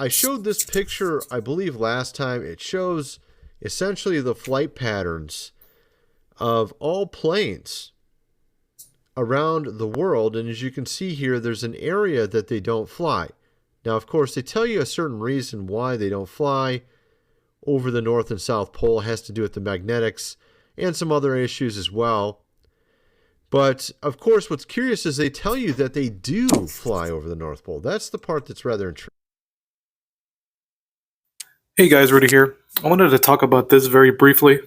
I showed this picture, I believe, last time. It shows essentially the flight patterns of all planes around the world. And as you can see here, there's an area that they don't fly. Now, of course, they tell you a certain reason why they don't fly over the North and South Pole. It has to do with the magnetics and some other issues as well. But, of course, what's curious is they tell you that they do fly over the North Pole. That's the part that's rather intriguing. Hey guys, Rudy here. I wanted to talk about this very briefly.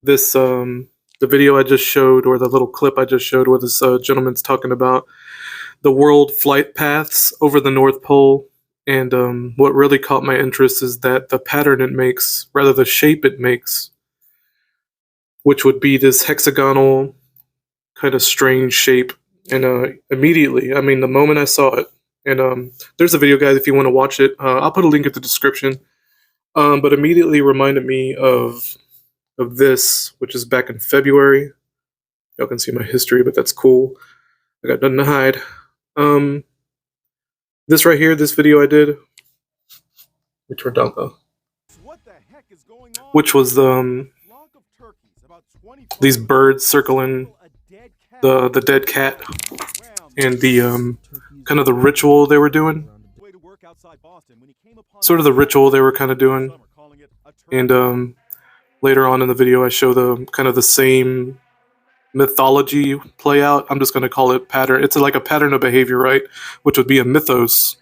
This, the video I just showed, or the little clip I just showed, where this gentleman's talking about the world flight paths over the North Pole. And what really caught my interest is that the pattern it makes, rather the shape it makes, which would be this hexagonal kind of strange shape. And immediately, I mean, the moment I saw it, and there's a video, guys, if you want to watch it. I'll put a link in the description. But immediately reminded me of this, which is back in February. Y'all can see my history, but that's cool. I got nothing to hide. This right here, this video I did, let me turn down though, which was these birds circling the dead cat and the kind of the ritual they were doing. Sort of the ritual they were kind of doing. And later on in the video I show the kind of the same mythology play out. I'm just going to call it pattern. It's like a pattern of behavior, right? Which would be a mythos.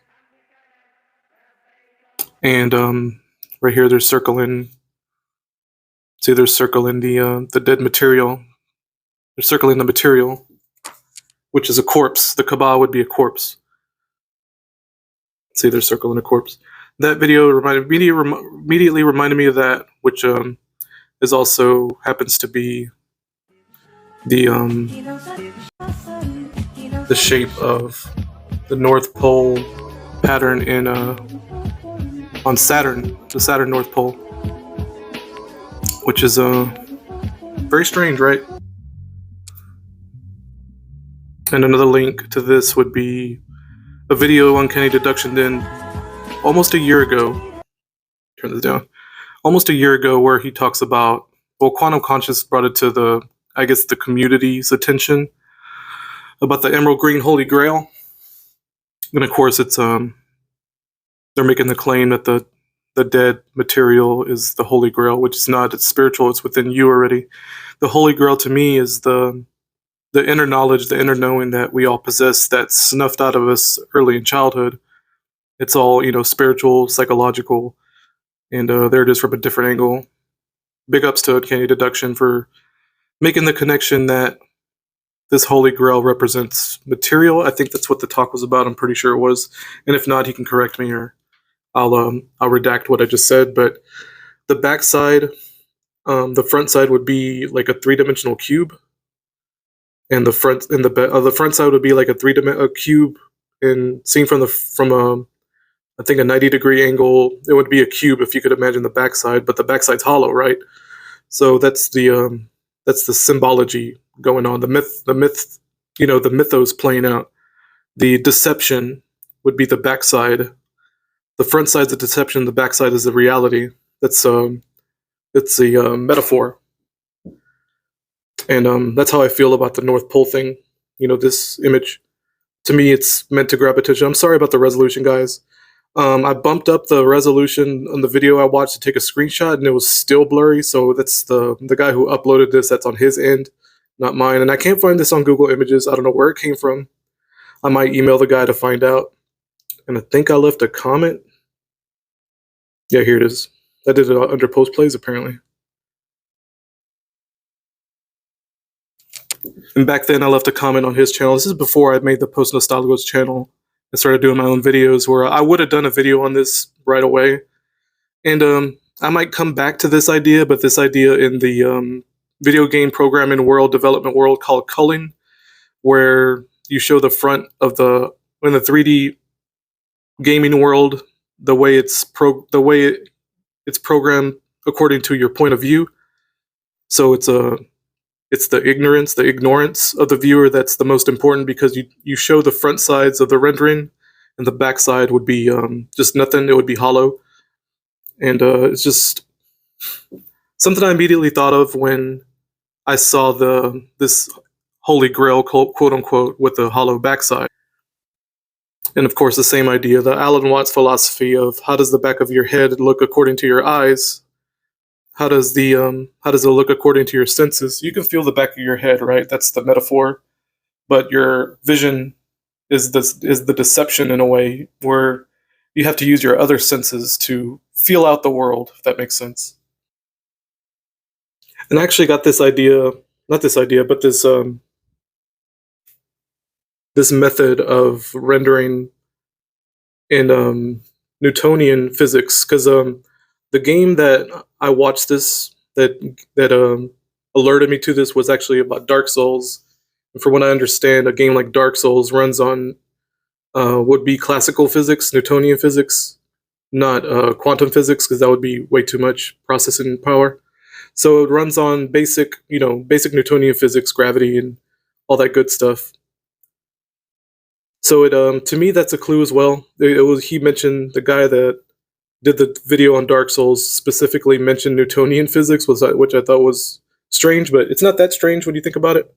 And right here they're circling. See, they're circling the dead material. They're circling the material, which is a corpse. The Kaaba would be a corpse. See, they're circling a corpse. That video immediately reminded me of that, which is also happens to be the shape of the North Pole pattern in on Saturn, the Saturn North Pole, which is very strange, right? And another link to this would be a video Uncanny Deduction did almost a year ago. Turn this down. Almost a year ago, where he talks about, well, Quantum Conscious brought it to the, I guess, the community's attention about the Emerald Green Holy Grail. And of course, it's they're making the claim that the dead material is the Holy Grail, which is not. It's spiritual. It's within you already. The Holy Grail to me is the inner knowledge, the inner knowing that we all possess, that's snuffed out of us early in childhood. It's all, spiritual, psychological, and there it is from a different angle. Big ups to Uncanny Deduction for making the connection that this Holy Grail represents material. I think that's what the talk was about. I'm pretty sure it was, and if not, he can correct me, or I'll redact what I just said. But the backside, the front side would be like a three-dimensional cube, and the front side would be like a cube, and seen from a I think a 90-degree angle. It would be a cube if you could imagine the backside, but the backside's hollow, right? So that's the symbology going on. The myth, the mythos playing out. The deception would be the backside. The front side's the deception. The backside is the reality. It's a metaphor, and that's how I feel about the North Pole thing. This image, to me, it's meant to grab attention. I'm sorry about the resolution, guys. I bumped up the resolution on the video I watched to take a screenshot, and it was still blurry. So that's the guy who uploaded this. That's on his end, not mine. And I can't find this on Google Images. I don't know where it came from. I might email the guy to find out. And I think I left a comment. Yeah, here it is. I did it under post plays, apparently. And back then I left a comment on his channel. This is before I made the Post Nostalgos channel and started doing my own videos, where I would have done a video on this right away. And I might come back to this idea, but this idea in the video game programming world, development world, called culling, where you show the front of in the 3D gaming world, the way it's programmed according to your point of view. So it's the ignorance of the viewer that's the most important, because you show the front sides of the rendering, and the backside would be just nothing. It would be hollow, and it's just something I immediately thought of when I saw this Holy Grail, quote unquote, with the hollow backside. And of course, the same idea, the Alan Watts philosophy of how does the back of your head look according to your eyes? How does it look according to your senses? You can feel the back of your head, right? That's the metaphor. But your vision is the deception in a way where you have to use your other senses to feel out the world, if that makes sense. And I actually got this idea, not this idea, but this method of rendering in Newtonian physics, because the game that I watched this that alerted me to this was actually about Dark Souls. And from what I understand, a game like Dark Souls runs on would be classical physics, Newtonian physics, not quantum physics, because that would be way too much processing power. So it runs on basic Newtonian physics, gravity, and all that good stuff. So it to me that's a clue as well. He mentioned, the guy that did the video on Dark Souls specifically mentioned Newtonian physics, which I thought was strange, but it's not that strange when you think about it.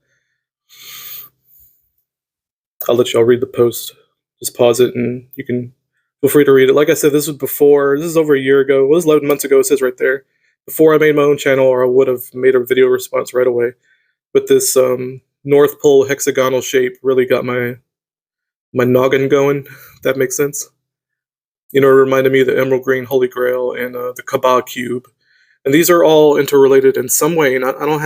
I'll let y'all read the post. Just pause it and you can feel free to read it. Like I said, this is over a year ago. It was 11 months ago, it says right there. Before I made my own channel, or I would have made a video response right away. But this North Pole hexagonal shape really got my noggin going, if that makes sense. It reminded me of the Emerald Green Holy Grail and the Kaaba Cube. And these are all interrelated in some way, and I don't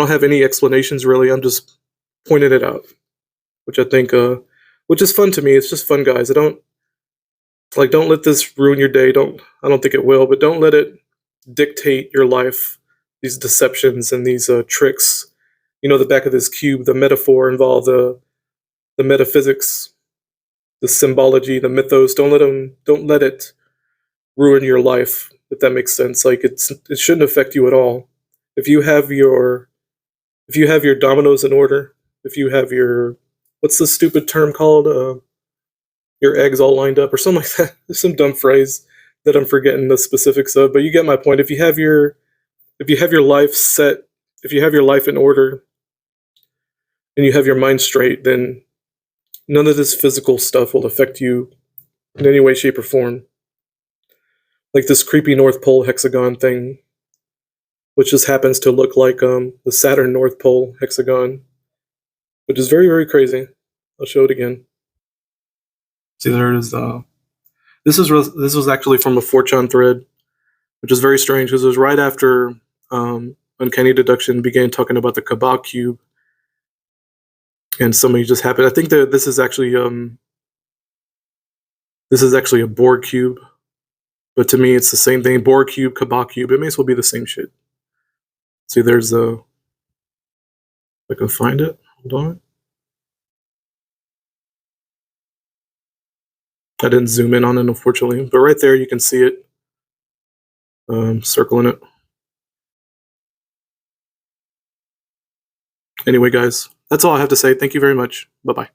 have any explanations really. I'm just pointing it out, which I think, which is fun to me. It's just fun, guys. Don't let this ruin your day. I don't think it will, but don't let it dictate your life. These deceptions and these tricks. The back of this cube, the metaphor involved, the metaphysics, the symbology, the mythos. Don't let it ruin your life, if that makes sense. It shouldn't affect you at all. If you have your dominoes in order, if you have your, what's the stupid term called? Your eggs all lined up or something like that. There's some dumb phrase that I'm forgetting the specifics of, but you get my point. If you have your life set, if you have your life in order and you have your mind straight, then none of this physical stuff will affect you in any way, shape, or form. Like this creepy North Pole hexagon thing, which just happens to look like the Saturn North Pole hexagon, which is very, very crazy. I'll show it again. See, there it is. This was actually from a 4chan thread, which is very strange because it was right after Uncanny Deduction began talking about the Kaaba Cube, and somebody just happened. I think that this is actually a Borg cube, but to me it's the same thing. Borg cube, Kaaba cube. It may as well be the same shit. See, there's if I can find it. Hold on. I didn't zoom in on it, unfortunately, but right there you can see it. Circling it. Anyway, guys, that's all I have to say. Thank you very much. Bye-bye.